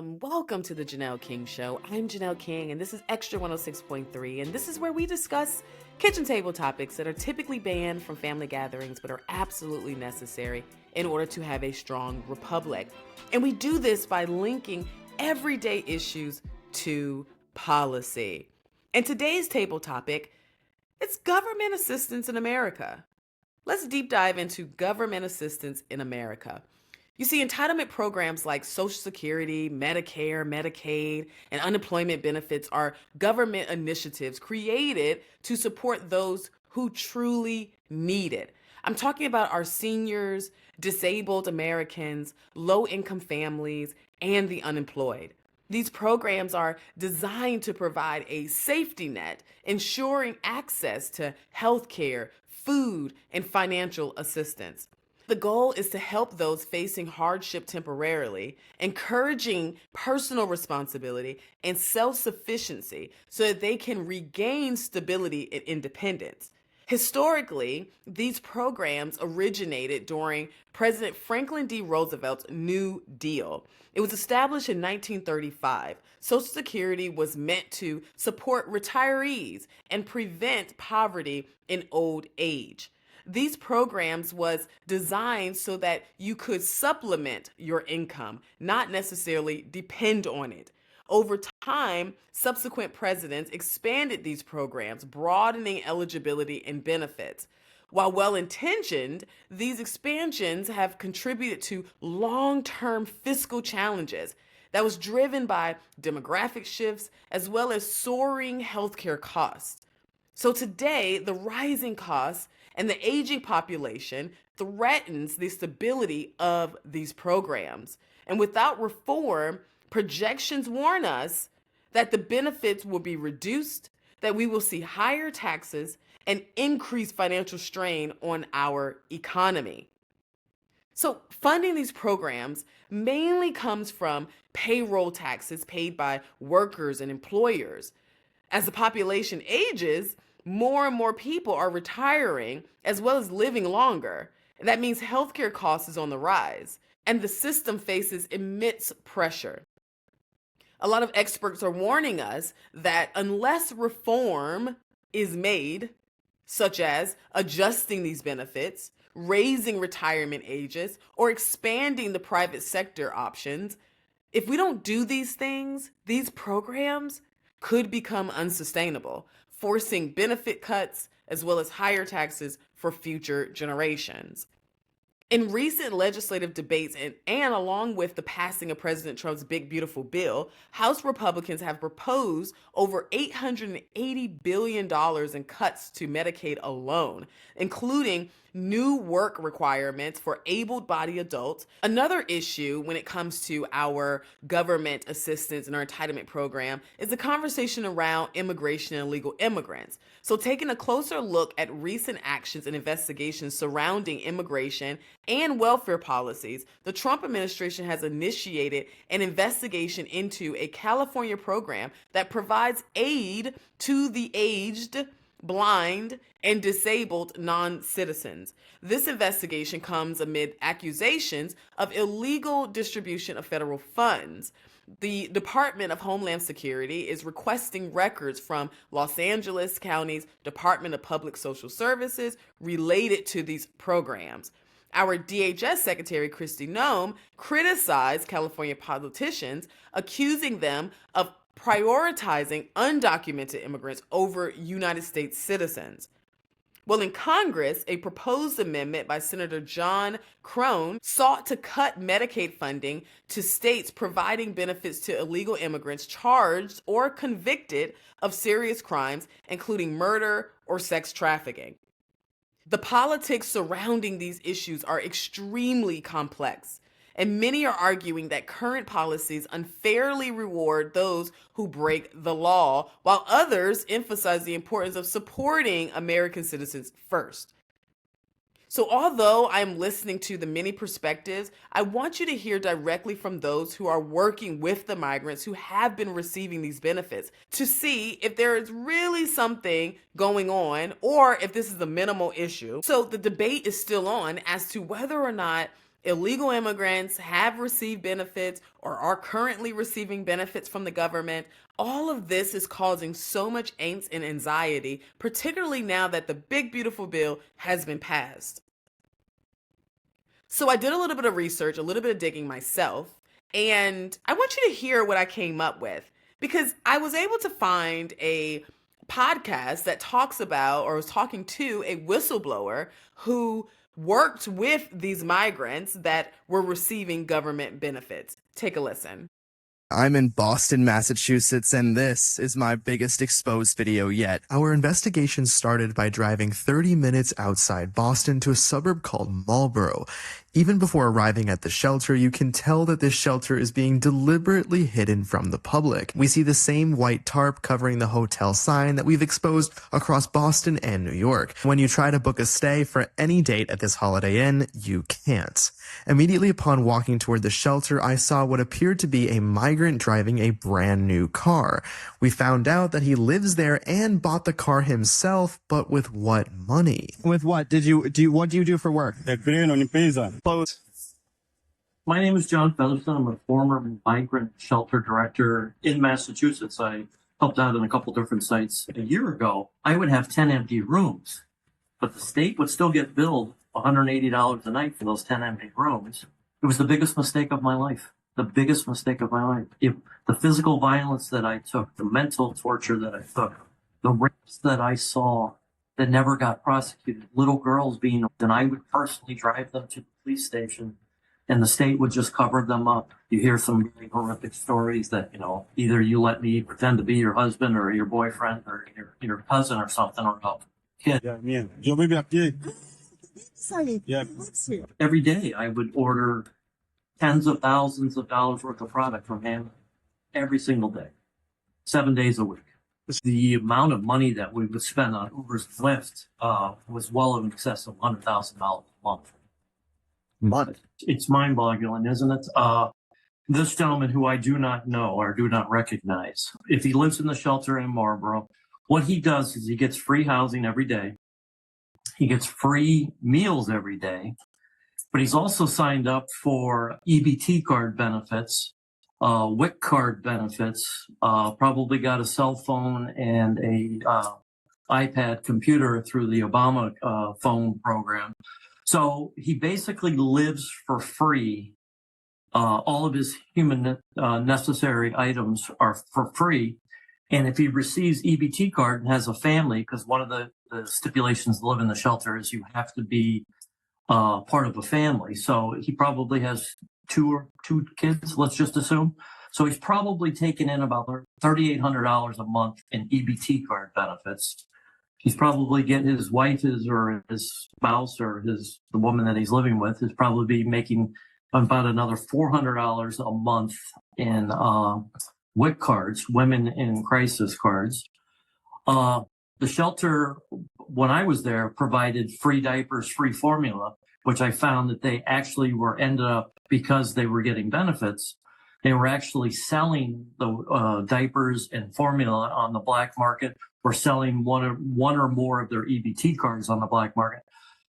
Welcome to the Janelle King Show. I'm Janelle King, and this is Extra 106.3, and this is where we discuss kitchen table topics that are typically banned from family gatherings but are absolutely necessary in order to have a strong republic. And we do this by linking everyday issues to policy. And today's table topic, it's government assistance in America. Let's deep dive into government assistance in America. You see, entitlement programs like Social Security, Medicare, Medicaid, and unemployment benefits are government initiatives created to support those who truly need it. I'm talking about our seniors, disabled Americans, low-income families, and the unemployed. These programs are designed to provide a safety net, ensuring access to health care, food, and financial assistance. The goal is to help those facing hardship temporarily, encouraging personal responsibility and self-sufficiency so that they can regain stability and independence. Historically, these programs originated during President Franklin D. Roosevelt's New Deal. It was established in 1935. Social Security was meant to support retirees and prevent poverty in old age. These programs was designed so that you could supplement your income, not necessarily depend on it. Over time, subsequent presidents expanded these programs, broadening eligibility and benefits. While well-intentioned, these expansions have contributed to long-term fiscal challenges that was driven by demographic shifts as well as soaring healthcare costs. So today, the rising costs and the aging population threatens the stability of these programs. And without reform, projections warn us that the benefits will be reduced, that we will see higher taxes, and increased financial strain on our economy. So funding these programs mainly comes from payroll taxes paid by workers and employers. As the population ages, more and more people are retiring as well as living longer. And that means healthcare costs is on the rise and the system faces immense pressure. A lot of experts are warning us that unless reform is made, such as adjusting these benefits, raising retirement ages, or expanding the private sector options, if we don't do these things, these programs could become unsustainable, forcing benefit cuts as well as higher taxes for future generations. In recent legislative debates and along with the passing of President Trump's big, beautiful bill, House Republicans have proposed over $880 billion in cuts to Medicaid alone, including new work requirements for able-bodied adults. Another issue when it comes to our government assistance and our entitlement program is the conversation around immigration and illegal immigrants. So taking a closer look at recent actions and investigations surrounding immigration and welfare policies, the Trump administration has initiated an investigation into a California program that provides aid to the aged, blind, and disabled non-citizens. This investigation comes amid accusations of illegal distribution of federal funds. The Department of Homeland Security is requesting records from Los Angeles County's Department of Public Social Services related to these programs. Our DHS Secretary, Kristi Noem, criticized California politicians, accusing them of prioritizing undocumented immigrants over United States citizens. Well, in Congress, a proposed amendment by Senator John Crone sought to cut Medicaid funding to states providing benefits to illegal immigrants charged or convicted of serious crimes, including murder or sex trafficking. The politics surrounding these issues are extremely complex, and many are arguing that current policies unfairly reward those who break the law, while others emphasize the importance of supporting American citizens first. So although I'm listening to the many perspectives, I want you to hear directly from those who are working with the migrants who have been receiving these benefits to see if there is really something going on or if this is a minimal issue. So the debate is still on as to whether or not Illegal immigrants have received benefits or are currently receiving benefits from the government. All of this is causing so much angst and anxiety, particularly now that the big, beautiful bill has been passed. So I did a little bit of research, a little bit of digging myself, and I want you to hear what I came up with because I was able to find a podcast that talks about or was talking to a whistleblower who worked with these migrants that were receiving government benefits. Take a listen. I'm in Boston, Massachusetts, and this is my biggest exposed video yet. Our investigation started by driving 30 minutes outside Boston to a suburb called Marlborough. Even before arriving at the shelter, you can tell that this shelter is being deliberately hidden from the public. We see the same white tarp covering the hotel sign that we've exposed across Boston and New York. When you try to book a stay for any date at this Holiday Inn, you can't. Immediately upon walking toward the shelter, I saw what appeared to be a migrant driving a brand new car. We found out that he lives there and bought the car himself, but with what money? With what? What do you do for work? My name is John Featherstone. I'm a former migrant shelter director in Massachusetts. I helped out in a couple different sites. A year ago, I would have 10 empty rooms, but the state would still get billed $180 a night for those 10 empty rooms. It was the biggest mistake of my life. The biggest mistake of my life. The physical violence that I took, the mental torture that I took, the rapes that I saw that never got prosecuted, little girls being, and I would personally drive them to the police station and the state would just cover them up. You hear some really horrific stories that, either you let me pretend to be your husband or your boyfriend or your cousin or something or a kid. Every day I would order tens of thousands of dollars worth of product from him every single day, 7 days a week. The amount of money that we would spend on Ubers and Lyft was well in excess of $100,000 a month. Month? It's mind-boggling, isn't it? This gentleman who I do not know or do not recognize, if he lives in the shelter in Marlborough, what he does is he gets free housing every day. He gets free meals every day, but he's also signed up for EBT card benefits, WIC card benefits, probably got a cell phone and a iPad computer through the Obama phone program. So he basically lives for free. All of his human necessary items are for free. And if he receives EBT card and has a family, because one of the stipulations to live in the shelter is you have to be part of a family. So he probably has two kids, let's just assume. So he's probably taken in about $3,800 a month in EBT card benefits. He's probably getting his wife or his spouse or the woman that he's living with is probably be making about another $400 a month in WIC cards, women in crisis cards. The shelter, when I was there, provided free diapers, free formula, which I found that they actually ended up, because they were getting benefits, they were actually selling the diapers and formula on the black market, or selling one or more of their EBT cards on the black market.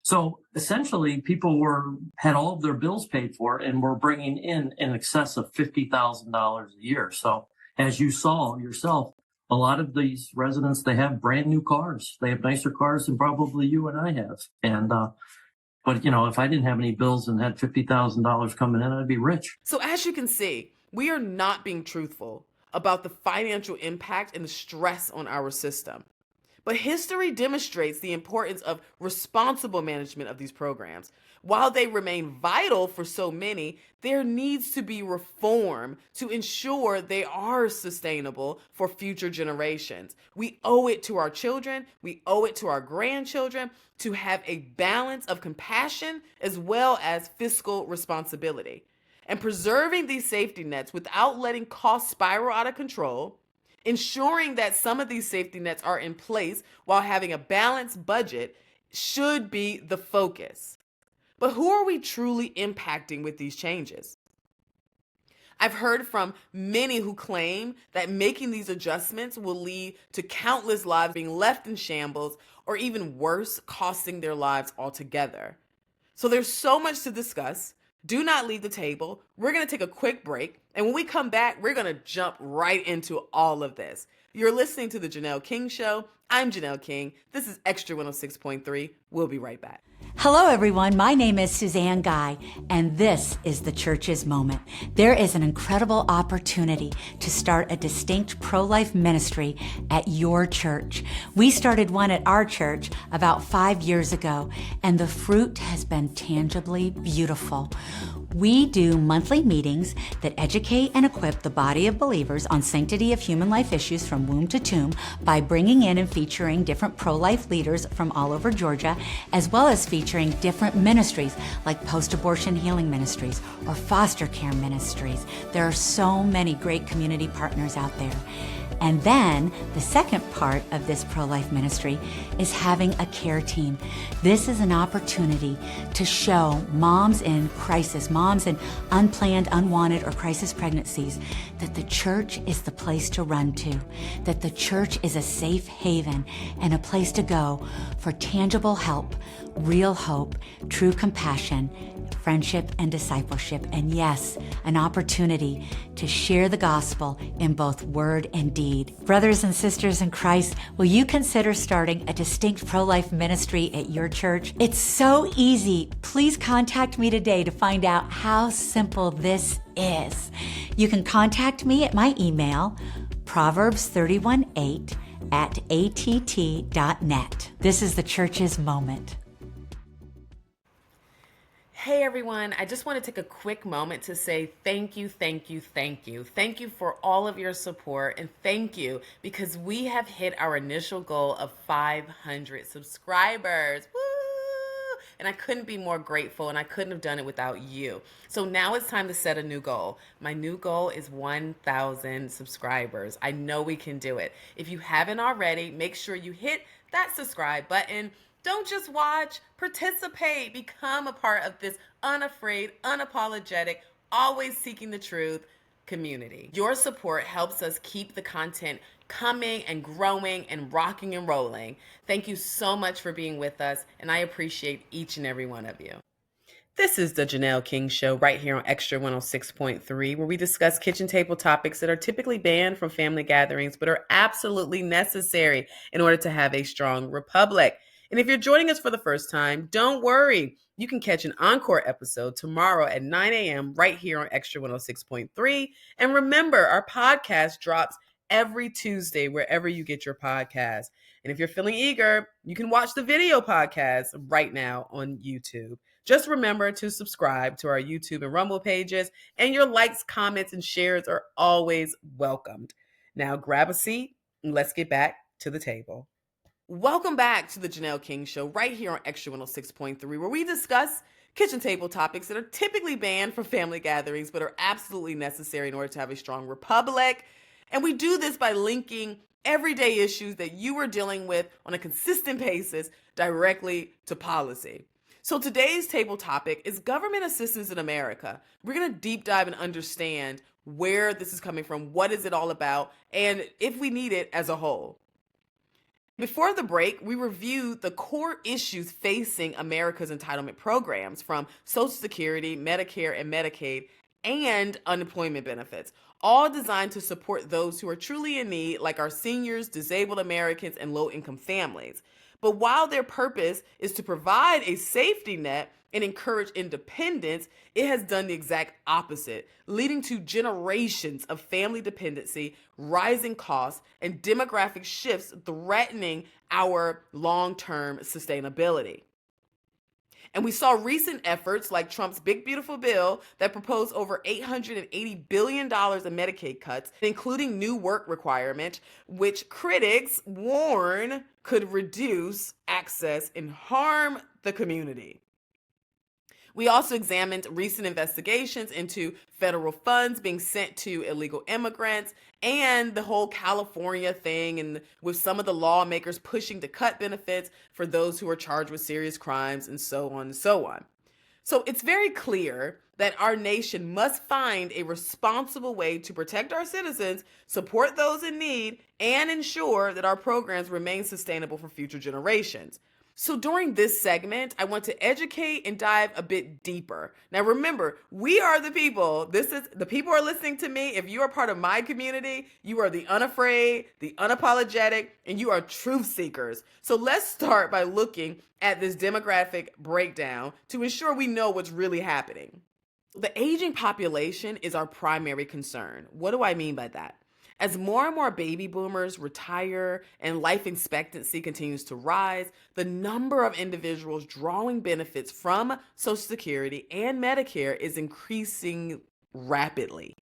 So essentially, people had all of their bills paid for and were bringing in excess of $50,000 a year. So as you saw yourself, a lot of these residents, they have brand new cars. They have nicer cars than probably you and I have. And but if I didn't have any bills and had $50,000 coming in, I'd be rich. So as you can see, we are not being truthful about the financial impact and the stress on our system. But history demonstrates the importance of responsible management of these programs. While they remain vital for so many, there needs to be reform to ensure they are sustainable for future generations. We owe it to our children, we owe it to our grandchildren to have a balance of compassion as well as fiscal responsibility. And preserving these safety nets without letting costs spiral out of control, ensuring that some of these safety nets are in place while having a balanced budget should be the focus. But who are we truly impacting with these changes? I've heard from many who claim that making these adjustments will lead to countless lives being left in shambles, or even worse, costing their lives altogether. So there's so much to discuss. Do not leave the table. We're going to take a quick break. And when we come back, we're going to jump right into all of this. You're listening to The Janelle King Show. I'm Janelle King. This is Extra 106.3. We'll be right back. Hello, everyone. My name is Suzanne Guy, and this is the Church's Moment. There is an incredible opportunity to start a distinct pro-life ministry at your church. We started one at our church about 5 years ago, and the fruit has been tangibly beautiful. We do monthly meetings that educate and equip the body of believers on sanctity of human life issues from womb to tomb by bringing in and featuring different pro-life leaders from all over Georgia, as well as featuring different ministries like post-abortion healing ministries or foster care ministries. There are so many great community partners out there. And then the second part of this pro-life ministry is having a care team. This is an opportunity to show moms in crisis, moms in unplanned, unwanted, or crisis pregnancies that the church is the place to run to, that the church is a safe haven and a place to go for tangible help, real hope, true compassion, friendship, and discipleship. And yes, an opportunity to share the gospel in both word and deed. Brothers and sisters in Christ, will you consider starting a distinct pro-life ministry at your church? It's so easy. Please contact me today to find out how simple this is. You can contact me at my email, proverbs318@att.net. This is the Church's Moment. Hey everyone, I just want to take a quick moment to say thank you. Thank you for all of your support, and thank you because we have hit our initial goal of 500 subscribers. Woo! And I couldn't be more grateful, and I couldn't have done it without you. So now it's time to set a new goal. My new goal is 1,000 subscribers. I know we can do it. If you haven't already, make sure you hit that subscribe button. Don't just watch, participate, become a part of this unafraid, unapologetic, always seeking the truth community. Your support helps us keep the content coming and growing and rocking and rolling. Thank you so much for being with us, and I appreciate each and every one of you. This is the Janelle King Show right here on Extra 106.3, where we discuss kitchen table topics that are typically banned from family gatherings, but are absolutely necessary in order to have a strong republic. And if you're joining us for the first time, don't worry. You can catch an encore episode tomorrow at 9 a.m. right here on Extra 106.3. And remember, our podcast drops every Tuesday wherever you get your podcast. And if you're feeling eager, you can watch the video podcast right now on YouTube. Just remember to subscribe to our YouTube and Rumble pages, and your likes, comments, and shares are always welcomed. Now grab a seat and let's get back to the table. Welcome back to the Janelle King Show right here on Extra 106.3, where we discuss kitchen table topics that are typically banned for family gatherings, but are absolutely necessary in order to have a strong republic. And we do this by linking everyday issues that you are dealing with on a consistent basis directly to policy. So today's table topic is government assistance in America. We're going to deep dive and understand where this is coming from, what is it all about, and if we need it as a whole. Before the break, we reviewed the core issues facing America's entitlement programs, from Social Security, Medicare, and Medicaid, and unemployment benefits, all designed to support those who are truly in need, like our seniors, disabled Americans, and low-income families. But while their purpose is to provide a safety net and encourage independence, it has done the exact opposite, leading to generations of family dependency, rising costs, and demographic shifts threatening our long-term sustainability. And we saw recent efforts like Trump's Big Beautiful Bill that proposed over $880 billion in Medicaid cuts, including new work requirements, which critics warn could reduce access and harm the community. We also examined recent investigations into federal funds being sent to illegal immigrants and the whole California thing, and with some of the lawmakers pushing to cut benefits for those who are charged with serious crimes, and so on and so on. So it's very clear that our nation must find a responsible way to protect our citizens, support those in need, and ensure that our programs remain sustainable for future generations. So during this segment, I want to educate and dive a bit deeper. Now remember, we are the people. This is the people are listening to me. If you are part of my community, you are the unafraid, the unapologetic, and you are truth seekers. So let's start by looking at this demographic breakdown to ensure we know what's really happening. The aging population is our primary concern. What do I mean by that? As more and more baby boomers retire and life expectancy continues to rise, the number of individuals drawing benefits from Social Security and Medicare is increasing rapidly.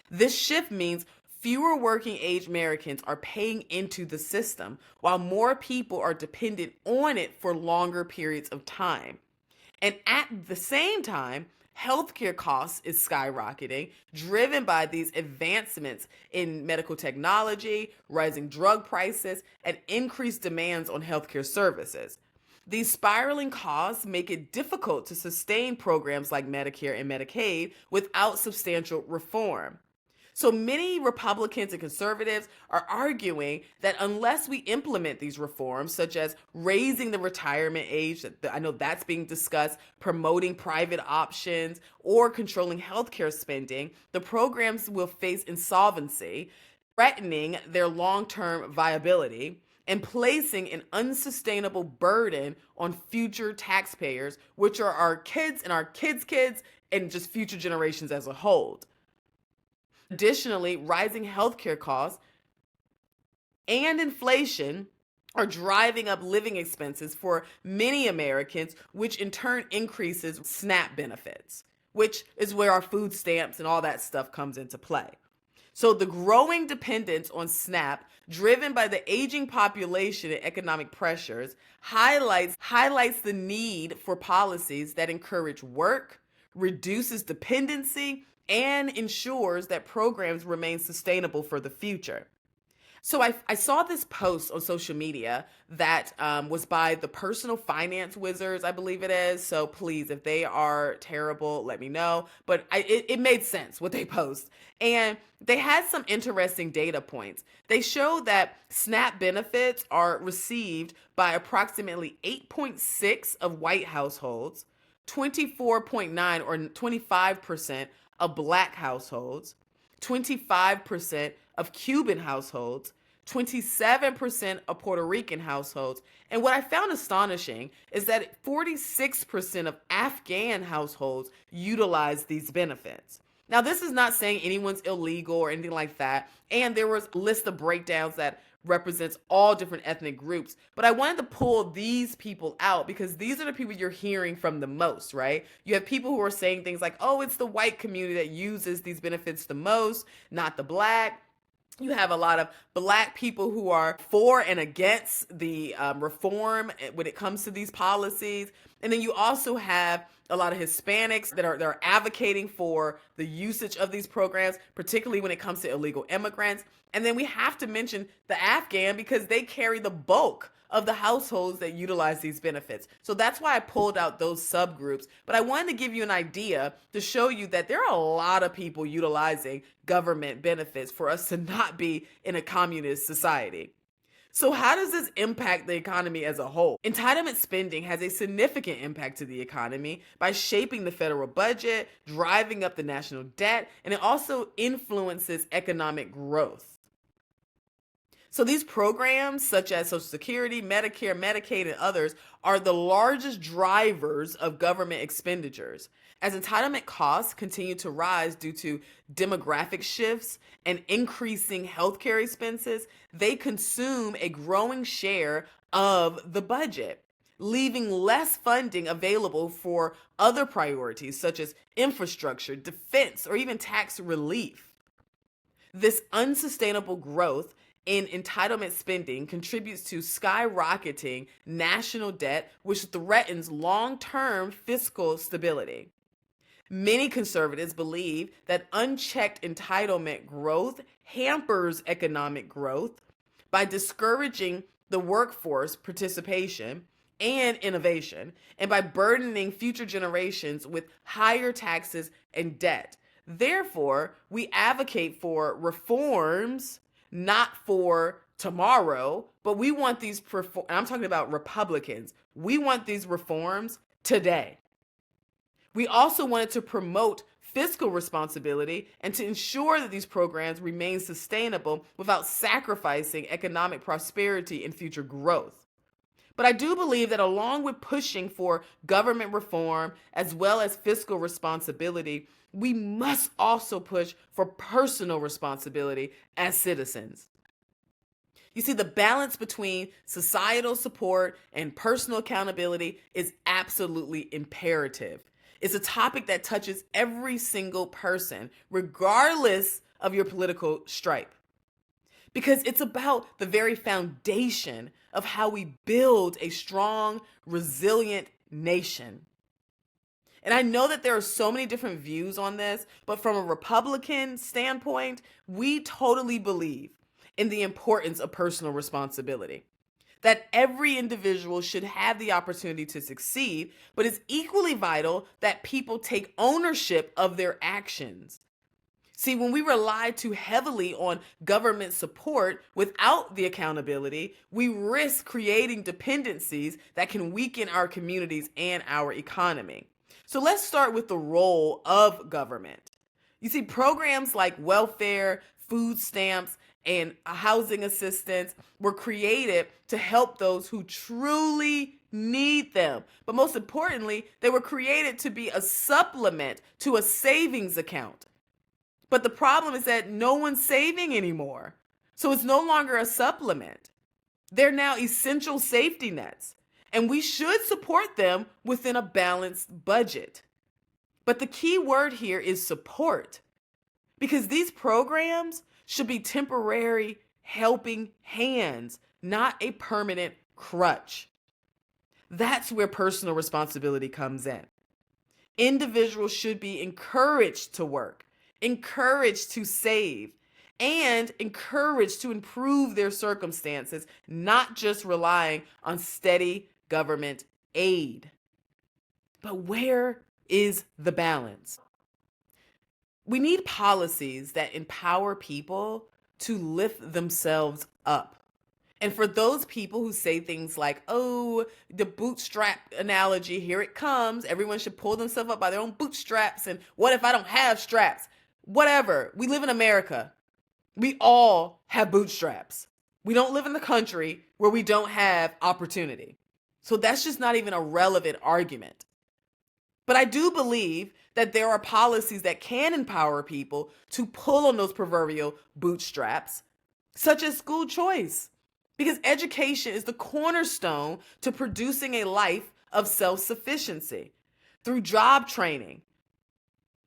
This shift means fewer working age Americans are paying into the system, while more people are dependent on it for longer periods of time. And at the same time, healthcare costs is skyrocketing, driven by these advancements in medical technology, rising drug prices, and increased demands on healthcare services. These spiraling costs make it difficult to sustain programs like Medicare and Medicaid without substantial reform. So many Republicans and conservatives are arguing that unless we implement these reforms, such as raising the retirement age, I know that's being discussed, promoting private options, or controlling healthcare spending, the programs will face insolvency, threatening their long-term viability and placing an unsustainable burden on future taxpayers, which are our kids and our kids' kids and just future generations as a whole. Additionally, rising healthcare costs and inflation are driving up living expenses for many Americans, which in turn increases SNAP benefits, which is where our food stamps and all that stuff comes into play. So the growing dependence on SNAP, driven by the aging population and economic pressures, highlights the need for policies that encourage work, reduces dependency, and ensures that programs remain sustainable for the future. So I saw this post on social media that was by the Personal Finance Wizards, I believe it is. So please, if they are terrible, let me know. But it made sense what they post. And they had some interesting data points. They show that SNAP benefits are received by approximately 8.6 of white households, 24.9 or 25% of Black households, 25% of Cuban households, 27% of Puerto Rican households. And what I found astonishing is that 46% of Afghan households utilize these benefits. Now, this is not saying anyone's illegal or anything like that. And there was a list of breakdowns that represents all different ethnic groups. But I wanted to pull these people out because these are the people you're hearing from the most, right? You have people who are saying things like, oh, it's the white community that uses these benefits the most, not the Black. You have a lot of Black people who are for and against the reform when it comes to these policies. And then you also have a lot of Hispanics that are advocating for the usage of these programs, particularly when it comes to illegal immigrants. And then we have to mention the Afghan because they carry the bulk of the households that utilize these benefits. So that's why I pulled out those subgroups. But I wanted to give you an idea to show you that there are a lot of people utilizing government benefits for us to not be in a communist society. So how does this impact the economy as a whole? Entitlement spending has a significant impact to the economy by shaping the federal budget, driving up the national debt, and it also influences economic growth. So these programs, such as Social Security, Medicare, Medicaid, and others, are the largest drivers of government expenditures. As entitlement costs continue to rise due to demographic shifts and increasing healthcare expenses, they consume a growing share of the budget, leaving less funding available for other priorities such as infrastructure, defense, or even tax relief. This unsustainable growth in entitlement spending contributes to skyrocketing national debt, which threatens long-term fiscal stability. Many conservatives believe that unchecked entitlement growth hampers economic growth by discouraging the workforce participation and innovation, and by burdening future generations with higher taxes and debt. Therefore, we advocate for reforms not for tomorrow, but we want these, and I'm talking about Republicans, we want these reforms today. We also wanted to promote fiscal responsibility and to ensure that these programs remain sustainable without sacrificing economic prosperity and future growth. But I do believe that along with pushing for government reform as well as fiscal responsibility, we must also push for personal responsibility as citizens. You see, the balance between societal support and personal accountability is absolutely imperative. It's a topic that touches every single person, regardless of your political stripe, because it's about the very foundation of how we build a strong, resilient nation. And I know that there are so many different views on this, but from a Republican standpoint, we totally believe in the importance of personal responsibility. That every individual should have the opportunity to succeed, but it's equally vital that people take ownership of their actions. See, when we rely too heavily on government support without the accountability, we risk creating dependencies that can weaken our communities and our economy. So let's start with the role of government. You see, programs like welfare, food stamps, and housing assistance were created to help those who truly need them. But most importantly, they were created to be a supplement to a savings account. But the problem is that no one's saving anymore. So it's no longer a supplement. They're now essential safety nets, and we should support them within a balanced budget. But the key word here is support, because these programs should be temporary helping hands, not a permanent crutch. That's where personal responsibility comes in. Individuals should be encouraged to work, encouraged to save, and encouraged to improve their circumstances, not just relying on steady government aid. But where is the balance? We need policies that empower people to lift themselves up. And for those people who say things like, oh, the bootstrap analogy, here it comes. Everyone should pull themselves up by their own bootstraps. And what if I don't have straps? Whatever. We live in America. We all have bootstraps. We don't live in the country where we don't have opportunity. So that's just not even a relevant argument. But I do believe that there are policies that can empower people to pull on those proverbial bootstraps, such as school choice. Because education is the cornerstone to producing a life of self-sufficiency through job training,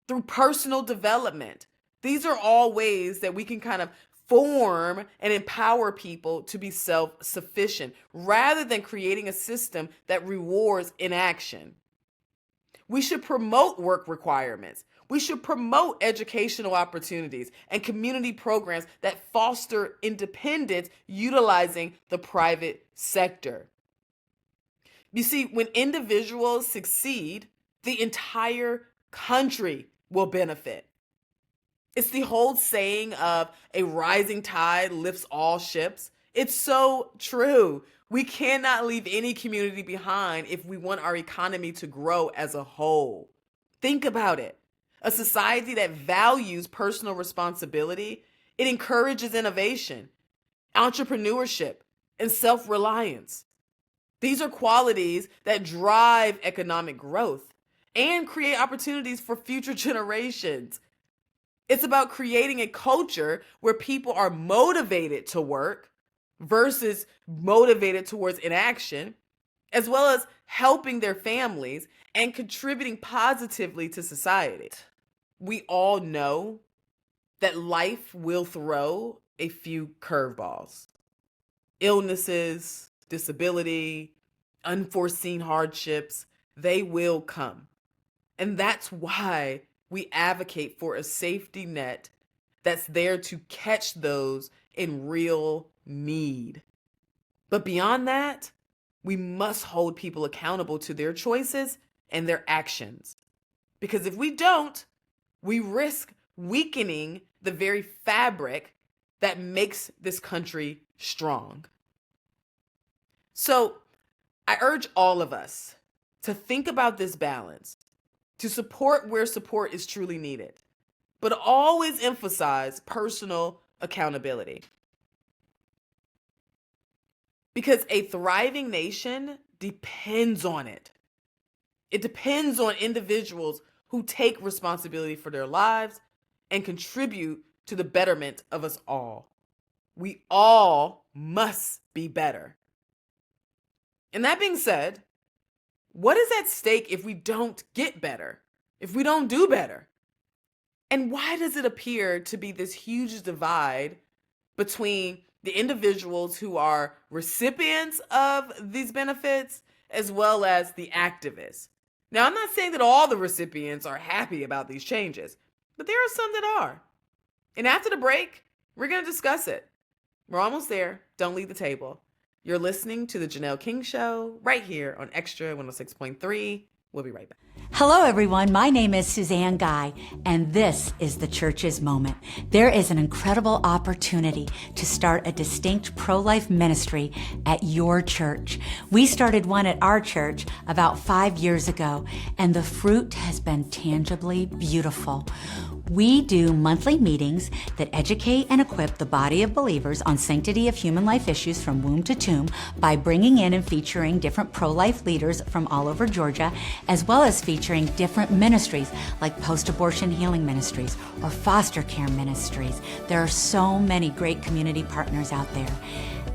through personal development. These are all ways that we can kind of form and empower people to be self-sufficient rather than creating a system that rewards inaction. We should promote work requirements. We should promote educational opportunities and community programs that foster independence utilizing the private sector. You see, when individuals succeed, the entire country will benefit. It's the whole saying of a rising tide lifts all ships. It's so true. We cannot leave any community behind if we want our economy to grow as a whole. Think about it. A society that values personal responsibility, it encourages innovation, entrepreneurship, and self-reliance. These are qualities that drive economic growth and create opportunities for future generations. It's about creating a culture where people are motivated to work versus motivated towards inaction, as well as helping their families and contributing positively to society. We all know that life will throw a few curveballs. Illnesses, disability, unforeseen hardships, they will come. And that's why we advocate for a safety net that's there to catch those in real need. But beyond that, we must hold people accountable to their choices and their actions. Because if we don't, we risk weakening the very fabric that makes this country strong. So I urge all of us to think about this balance, to support where support is truly needed, but always emphasize personal accountability. Because a thriving nation depends on it. It depends on individuals who take responsibility for their lives and contribute to the betterment of us all. We all must be better. And that being said, what is at stake if we don't get better? If we don't do better? And why does it appear to be this huge divide between the individuals who are recipients of these benefits as well as the activists? Now, I'm not saying that all the recipients are happy about these changes, but there are some that are. And after the break, we're going to discuss it. We're almost there. Don't leave the table. You're listening to The Janelle King Show right here on Extra 106.3. We'll be right back. Hello, everyone. My name is Suzanne Guy, and this is the Church's Moment. There is an incredible opportunity to start a distinct pro-life ministry at your church. We started one at our church about 5 years ago, and the fruit has been tangibly beautiful. We do monthly meetings that educate and equip the body of believers on sanctity of human life issues from womb to tomb by bringing in and featuring different pro-life leaders from all over Georgia, as well as featuring different ministries like post-abortion healing ministries or foster care ministries. There are so many great community partners out there.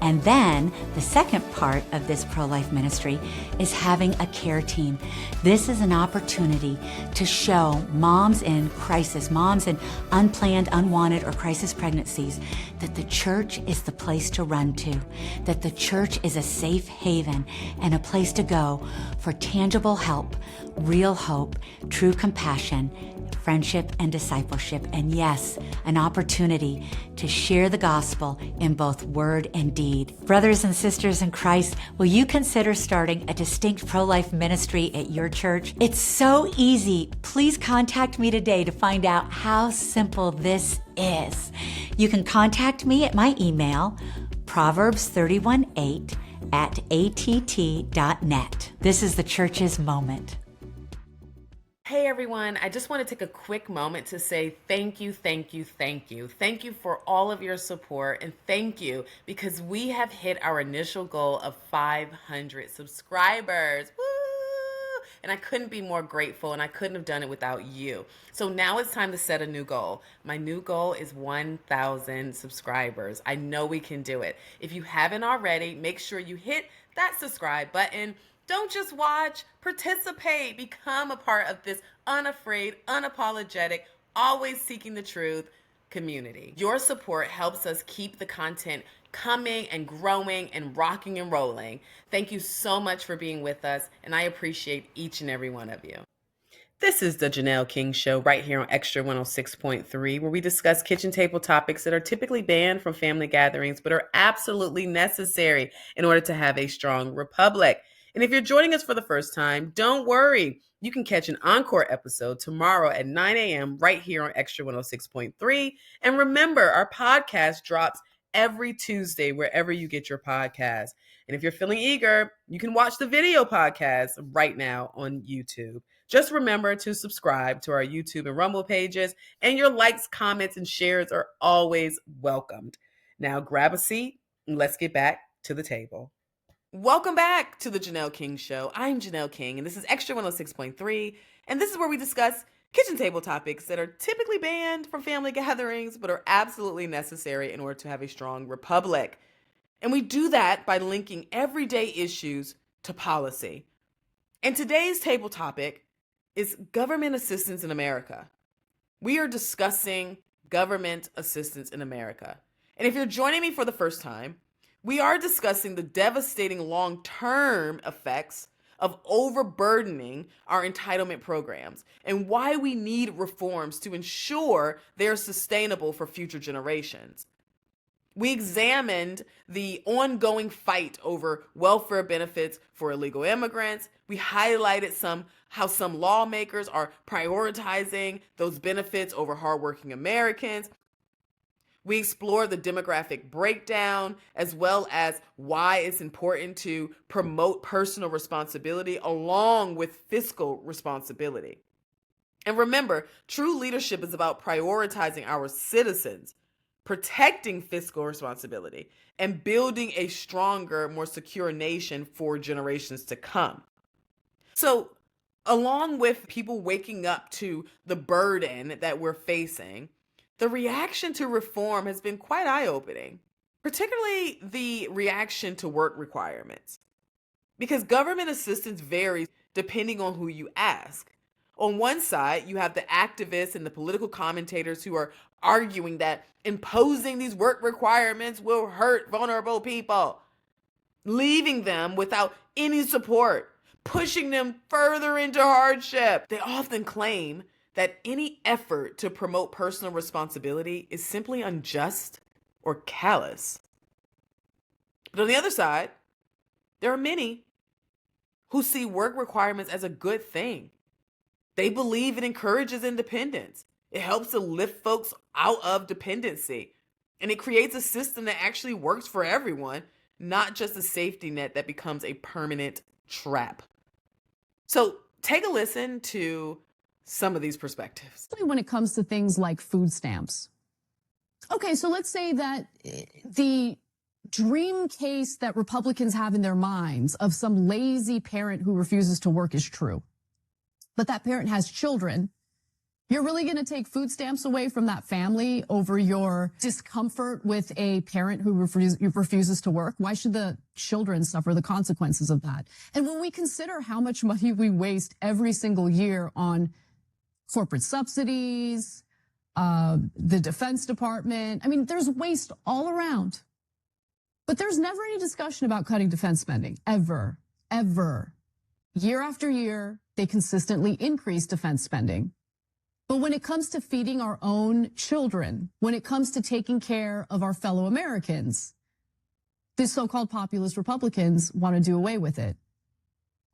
And then the second part of this pro-life ministry is having a care team. This is an opportunity to show moms in crisis, moms in unplanned, unwanted, or crisis pregnancies, that the church is the place to run to, that the church is a safe haven and a place to go for tangible help, real hope, true compassion, friendship, and discipleship, and yes, an opportunity to share the gospel in both word and deed. Brothers and sisters in Christ, will you consider starting a distinct pro-life ministry at your church? It's so easy. Please contact me today to find out how simple this is. You can contact me at my email, proverbs31:8@att.net. This is the Church's Moment. Hey everyone, I just want to take a quick moment to say thank you, thank you, thank you. Thank you for all of your support, and thank you because we have hit our initial goal of 500 subscribers. Woo! And I couldn't be more grateful, and I couldn't have done it without you. So now it's time to set a new goal. My new goal is 1,000 subscribers. I know we can do it. If you haven't already, make sure you hit that subscribe button. Don't just watch, participate, become a part of this unafraid, unapologetic, always seeking the truth community. Your support helps us keep the content coming and growing and rocking and rolling. Thank you so much for being with us, and I appreciate each and every one of you. This is the Janelle King Show right here on Extra 106.3, where we discuss kitchen table topics that are typically banned from family gatherings, but are absolutely necessary in order to have a strong republic. And if you're joining us for the first time, don't worry. You can catch an encore episode tomorrow at 9 a.m. right here on Extra 106.3. And remember, our podcast drops every Tuesday wherever you get your podcast. And if you're feeling eager, you can watch the video podcast right now on YouTube. Just remember to subscribe to our YouTube and Rumble pages, and your likes, comments, and shares are always welcomed. Now grab a seat and let's get back to the table. Welcome back to the Janelle King Show. I'm Janelle King, and this is Extra 106.3, and this is where we discuss kitchen table topics that are typically banned from family gatherings, but are absolutely necessary in order to have a strong republic. And we do that by linking everyday issues to policy. And today's table topic is government assistance in America. We are discussing government assistance in America. And if you're joining me for the first time, we are discussing the devastating long-term effects of overburdening our entitlement programs and why we need reforms to ensure they're sustainable for future generations. We examined the ongoing fight over welfare benefits for illegal immigrants. We highlighted how some lawmakers are prioritizing those benefits over hardworking Americans. We explore the demographic breakdown as well as why it's important to promote personal responsibility along with fiscal responsibility. And remember, true leadership is about prioritizing our citizens, protecting fiscal responsibility, and building a stronger, more secure nation for generations to come. So, along with people waking up to the burden that we're facing, the reaction to reform has been quite eye-opening, particularly the reaction to work requirements. Because government assistance varies depending on who you ask. On one side, you have the activists and the political commentators who are arguing that imposing these work requirements will hurt vulnerable people, leaving them without any support, pushing them further into hardship. They often claim that any effort to promote personal responsibility is simply unjust or callous. But on the other side, there are many who see work requirements as a good thing. They believe it encourages independence. It helps to lift folks out of dependency. And it creates a system that actually works for everyone, not just a safety net that becomes a permanent trap. So take a listen to some of these perspectives. When it comes to things like food stamps. Okay, so let's say that the dream case that Republicans have in their minds of some lazy parent who refuses to work is true. But that parent has children. You're really going to take food stamps away from that family over your discomfort with a parent who refuses to work? Why should the children suffer the consequences of that? And when we consider how much money we waste every single year on corporate subsidies, the Defense Department, I mean, there's waste all around. But there's never any discussion about cutting defense spending, ever, ever. Year after year, they consistently increase defense spending. But when it comes to feeding our own children, when it comes to taking care of our fellow Americans, the so-called populist Republicans want to do away with it.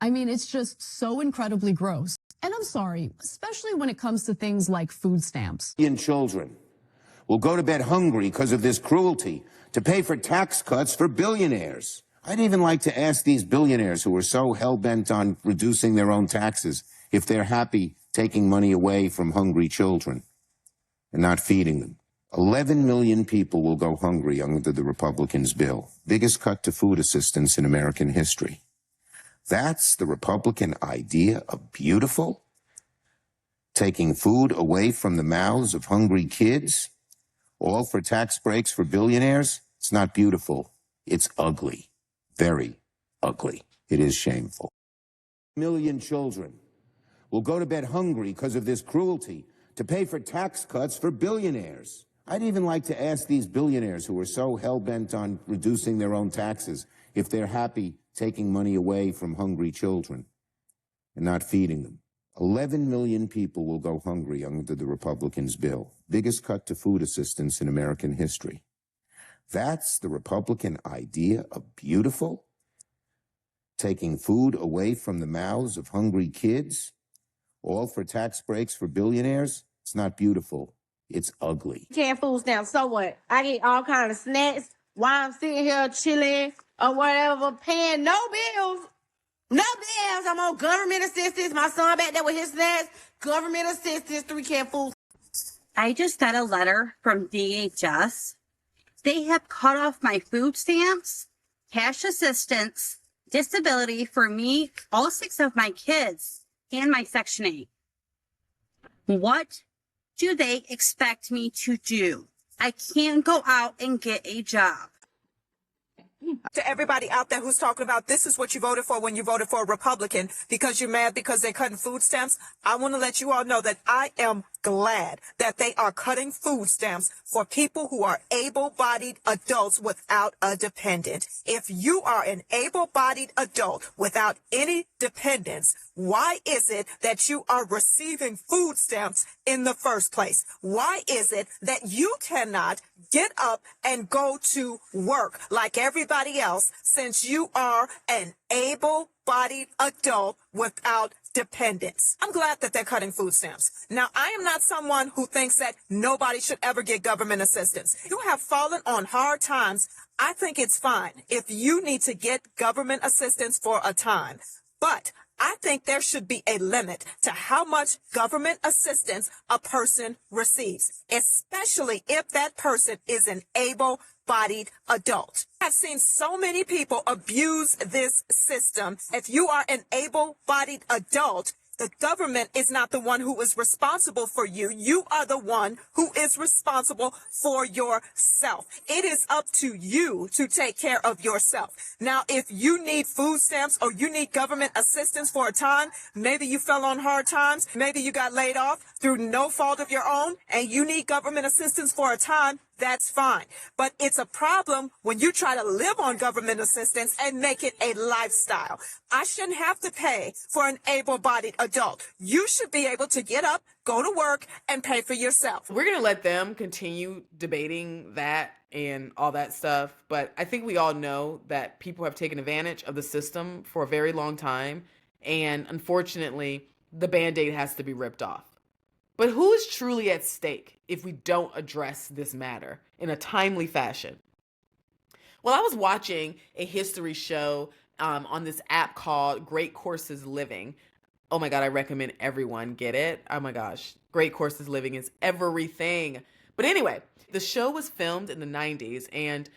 I mean, it's just so incredibly gross. And I'm sorry, especially when it comes to things like food stamps. Children will go to bed hungry because of this cruelty to pay for tax cuts for billionaires. I'd even like to ask these billionaires who are so hell-bent on reducing their own taxes if they're happy taking money away from hungry children and not feeding them. 11 million people will go hungry under the Republicans' bill. Biggest cut to food assistance in American history. That's the Republican idea of beautiful? Taking food away from the mouths of hungry kids? All for tax breaks for billionaires? It's not beautiful. It's ugly. Very ugly. It is shameful. Million children will go to bed hungry because of this cruelty to pay for tax cuts for billionaires. I'd even like to ask these billionaires who are so hell-bent on reducing their own taxes if they're happy taking money away from hungry children and not feeding them. 11 million people will go hungry under the Republicans' bill. Biggest cut to food assistance in American history. That's the Republican idea of beautiful? Taking food away from the mouths of hungry kids? All for tax breaks for billionaires? It's not beautiful. It's ugly. Can't food stamps, so what? I get all kind of snacks while I'm sitting here chilling or whatever, paying no bills. No bills. I'm on government assistance. My son back there with his snacks. Government assistance, 3 canned food. I just got a letter from DHS. They have cut off my food stamps, cash assistance, disability for me, all 6 of my kids, and my Section 8. What do they expect me to do? I can't go out and get a job. To everybody out there who's talking about this is what you voted for when you voted for a Republican because you're mad because they're cutting food stamps, I want to let you all know that I am glad that they are cutting food stamps for people who are able-bodied adults without a dependent. If you are an able-bodied adult without any dependents, why is it that you are receiving food stamps in the first place? Why is it that you cannot get up and go to work like everybody else since you are an able-bodied adult without dependence. I'm glad that they're cutting food stamps. Now, I am not someone who thinks that nobody should ever get government assistance. You have fallen on hard times. I think it's fine if you need to get government assistance for a time. But I think there should be a limit to how much government assistance a person receives, especially if that person is an able-bodied adult. I've seen so many people abuse this system. If you are an able-bodied adult, the government is not the one who is responsible for you. You are the one who is responsible for yourself. It is up to you to take care of yourself. Now, if you need food stamps or you need government assistance for a time, maybe you fell on hard times, maybe you got laid off through no fault of your own, and you need government assistance for a time, that's fine. But it's a problem when you try to live on government assistance and make it a lifestyle. I shouldn't have to pay for an able-bodied adult. You should be able to get up, go to work, and pay for yourself. We're going to let them continue debating that and all that stuff. But I think we all know that people have taken advantage of the system for a very long time. And unfortunately, the Band-Aid has to be ripped off. But who is truly at stake if we don't address this matter in a timely fashion? Well, I was watching a history show on this app called Great Courses Living. Oh my God, I recommend everyone get it. Oh my gosh, Great Courses Living is everything. But anyway, the show was filmed in the 90s, and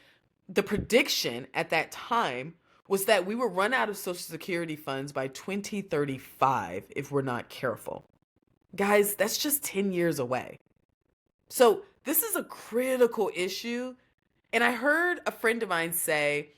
the prediction at that time was that we would run out of Social Security funds by 2035 if we're not careful. Guys, that's just 10 years away. So this is a critical issue. And I heard a friend of mine say,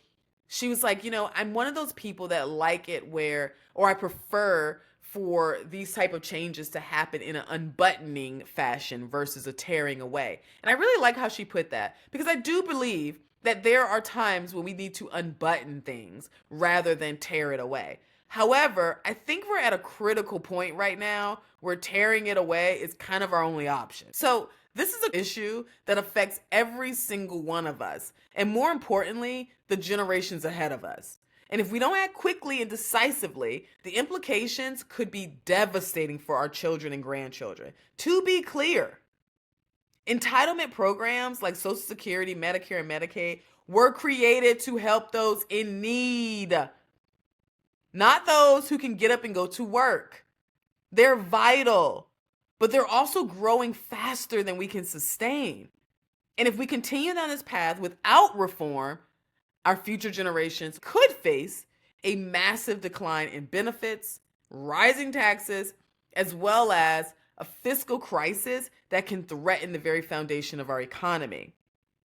she was like, I'm one of those people that like it where, or I prefer for these type of changes to happen in an unbuttoning fashion versus a tearing away. And I really like how she put that, because I do believe that there are times when we need to unbutton things rather than tear it away. However, I think we're at a critical point right now where tearing it away is kind of our only option. So this is an issue that affects every single one of us, and more importantly, the generations ahead of us. And if we don't act quickly and decisively, the implications could be devastating for our children and grandchildren. To be clear, entitlement programs like Social Security, Medicare, and Medicaid were created to help those in need, not those who can get up and go to work. They're vital, but they're also growing faster than we can sustain. And if we continue down this path without reform, our future generations could face a massive decline in benefits, rising taxes, as well as a fiscal crisis that can threaten the very foundation of our economy.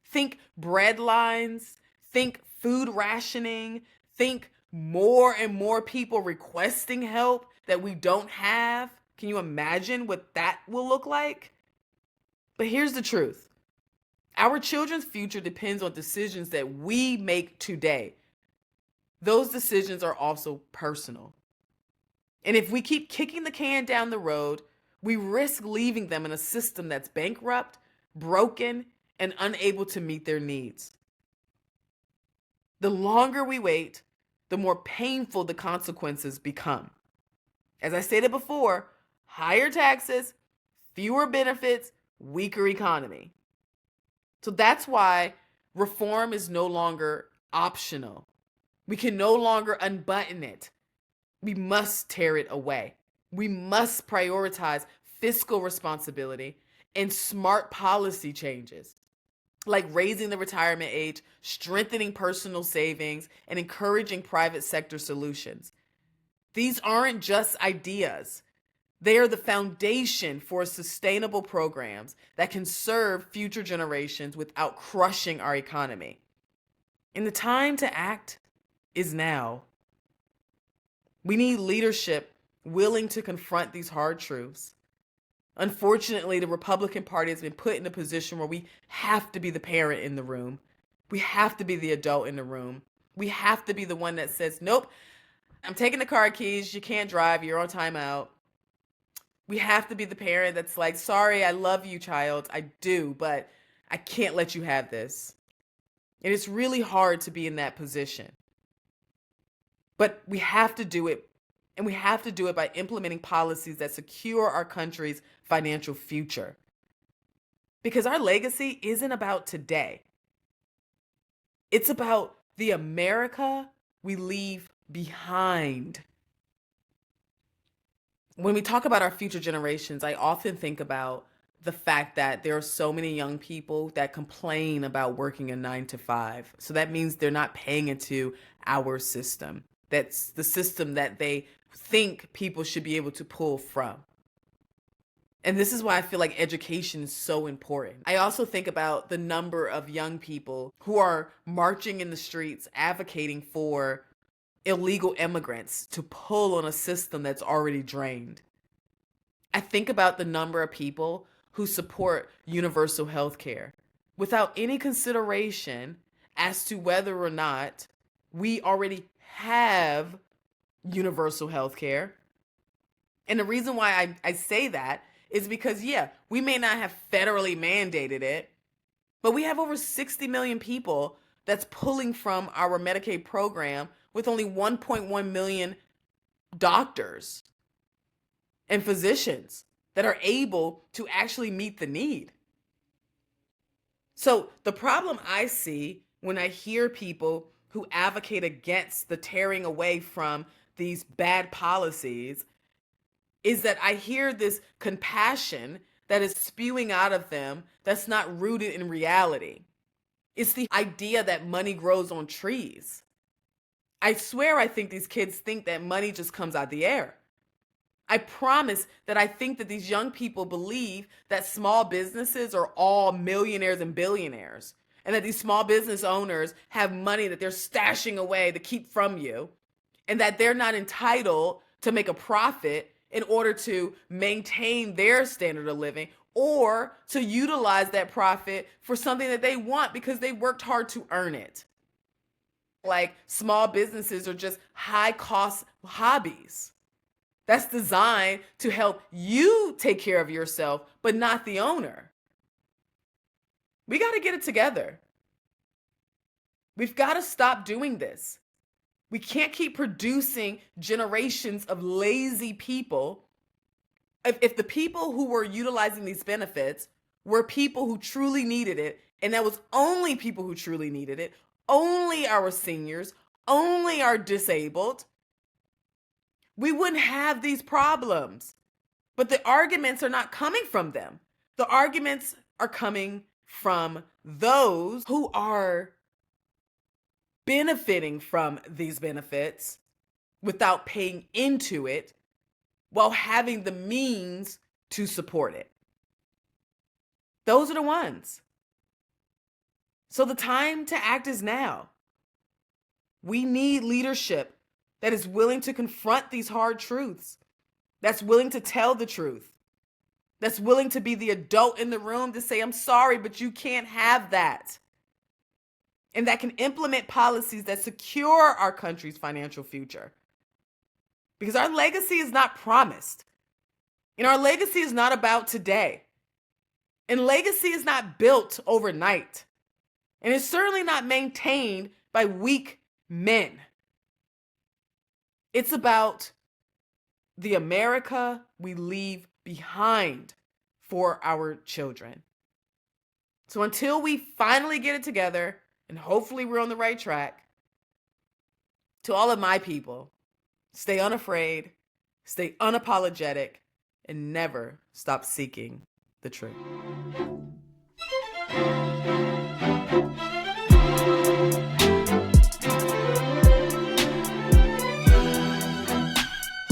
Think bread lines, think food rationing, think more and more people requesting help that we don't have. Can you imagine what that will look like? But here's the truth. Our children's future depends on decisions that we make today. Those decisions are also personal. And if we keep kicking the can down the road, we risk leaving them in a system that's bankrupt, broken, and unable to meet their needs. The longer we wait, the more painful the consequences become. As I stated before, higher taxes, fewer benefits, weaker economy. So that's why reform is no longer optional. We can no longer unbutton it. We must tear it away. We must prioritize fiscal responsibility and smart policy changes, like raising the retirement age, strengthening personal savings, and encouraging private sector solutions. These aren't just ideas. They are the foundation for sustainable programs that can serve future generations without crushing our economy. And the time to act is now. We need leadership willing to confront these hard truths. Unfortunately, the Republican Party has been put in a position where we have to be the parent in the room. We have to be the adult in the room. We have to be the one that says, nope, I'm taking the car keys. You can't drive. You're on timeout. We have to be the parent that's like, sorry, I love you, child. I do, but I can't let you have this. And it's really hard to be in that position. But we have to do it And we have to do it by implementing policies that secure our country's financial future. Because our legacy isn't about today. It's about the America we leave behind. When we talk about our future generations, I often think about the fact that there are so many young people that complain about working a 9 to 5. So that means they're not paying into our system. That's the system that they think people should be able to pull from. And this is why I feel like education is so important. I also think about the number of young people who are marching in the streets advocating for illegal immigrants to pull on a system that's already drained. I think about the number of people who support universal health care without any consideration as to whether or not we already have universal health care. And the reason why I say that is because, yeah, we may not have federally mandated it, but we have over 60 million people that's pulling from our Medicaid program with only 1.1 million doctors and physicians that are able to actually meet the need. So the problem I see when I hear people who advocate against the tearing away from these bad policies is that I hear this compassion that is spewing out of them that's not rooted in reality. It's the idea that money grows on trees. I swear I think these kids think that money just comes out the air. I promise that I think that these young people believe that small businesses are all millionaires and billionaires, and that these small business owners have money that they're stashing away to keep from you, and that they're not entitled to make a profit in order to maintain their standard of living or to utilize that profit for something that they want because they worked hard to earn it. Like small businesses are just high cost hobbies that's designed to help you take care of yourself, but not the owner. We got to get it together. We've got to stop doing this. We can't keep producing generations of lazy people. If the people who were utilizing these benefits were people who truly needed it, and that was only people who truly needed it, only our seniors, only our disabled, we wouldn't have these problems. But the arguments are not coming from them. The arguments are coming from those who are benefiting from these benefits without paying into it while having the means to support it. Those are the ones. So the time to act is now. We need leadership that is willing to confront these hard truths, that's willing to tell the truth, that's willing to be the adult in the room to say, I'm sorry, but you can't have that. And that can implement policies that secure our country's financial future. Because our legacy is not promised. And our legacy is not about today. And legacy is not built overnight. And it's certainly not maintained by weak men. It's about the America we leave behind for our children. So until we finally get it together, and hopefully we're on the right track, to all of my people, stay unafraid, stay unapologetic, and never stop seeking the truth.